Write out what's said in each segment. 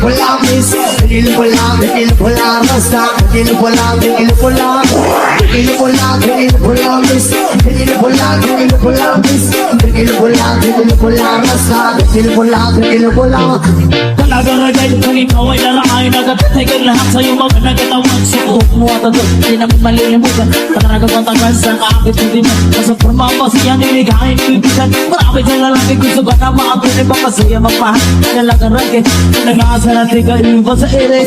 pula miss, ganil pula rasta, ganil pula miss, ganil pula miss, ganil pula rasta, ganil pula. Talagang ragay kung ikaw ay lalaking nagatitigil lahat sa'yo mga nagatawan. Suot mo at agad, di naman malilimutan. Talagang patagal sa kakit hindi mo. Nasa forma pa siya niligahin ibigan. Marami dyan lalaki gusto ba na maabili ba masaya magpahal. Talagang ragay, nag-aasa natin ka iba sa ere.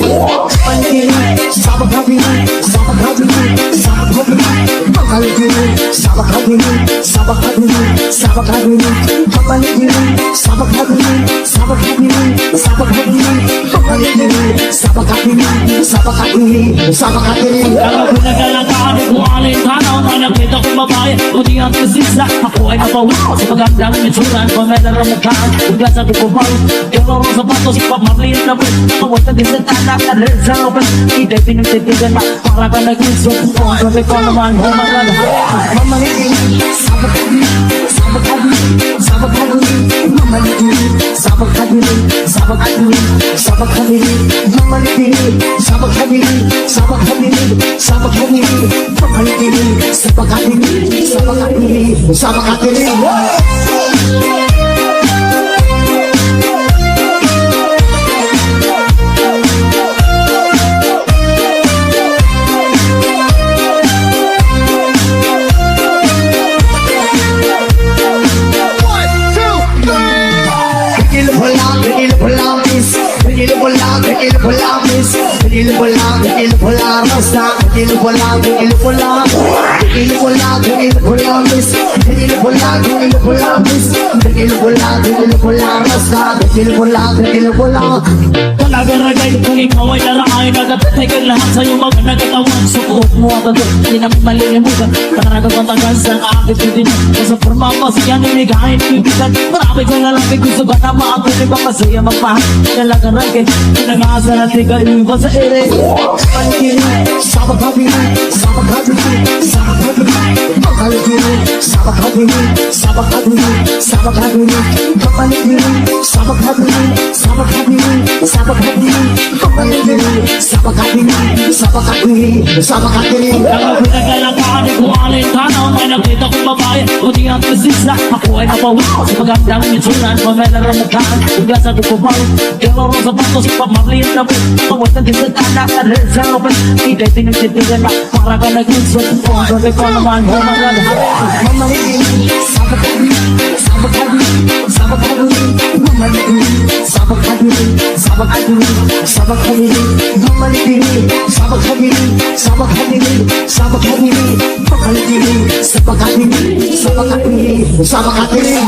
Pangkirin, sabag habirin, sabag habirin, sabag habirin. Pangkalikirin, sabag habirin, sabag habirin, sabag habirin. Pangkalikirin, sabag habirin, sabag habirin, sabag habirin. Pangkalikirin, sabag habirin, sabag habirin, sabag habirin. Kapag pinagalagaan kung alin tanaw na nakita kong babae Kundi ang kasisa, ako ay napawi Sa magandang mitsuran, pamela ramagkaan Ugla sa tukupaw, yung sa patos Pamamliit na bus, nakawag na din sa tanak At rin sa open, hindi pinagtitigan na Para ka nag-inso, kung sabi ko naman Humagal, Mamalikirin, sabag habirin, sabag habirin, sabag habirin. Mamalikirin, sabag habirin, sabag habirin, sabag habirin. Mamalikirin, sabag habirin, sabag habirin, sabag habirin. Mamalikirin, sabag habirin, sabag habirin, sabag habirin. Ganil pula rasta, ganil pula miss, ganil pula miss, ganil pula rasta, ganil pula. Talagang ragay kung ikaw ay lalaking nagatitigil lahat sa'yo mga nagatawan. Suot mo at agad, di naman malilimutan. Talagang patagal sa kakit hindi mo. Nasa forma pa siya niligahin ibigan. Marami dyan lalaki gusto ba na maabili ba masaya magpahal. Talagang ragay, nag-aasa natin ka iba sa ere. Pangkirin, sabag habirin, sabag habirin, sabag habirin. Pangkalikirin, sabag habirin, sabag habirin, sabag habirin. Pangkalikirin, sabag habirin, sabag habirin, sabag habirin. Pangkalikirin, sabag habirin, sabag habirin, sabag habirin. Kapag pinagalagaan kung alin tanaw na nakita kong babae Kundi ang kasisa, ako ay napawi Sa magandang mitsuran, pamela ramagkaan Ugla sa tukupaw, yung sa patos Pamamliit na bus, nakawag na din sa tanak At rin sa open, hindi pinagtitigan na Para ka nag-inso, kung sabi ko naman Humagal, Mamalikirin, sabag habirin, sabag habirin, sabag habirin. Mamalikirin, sabag habirin, sabag habirin, sabag habirin. Mamalikirin, sabag habirin, sabag habirin, sabag habirin. Pangkalikirin, sabag habirin, sabag habirin, sabag habirin.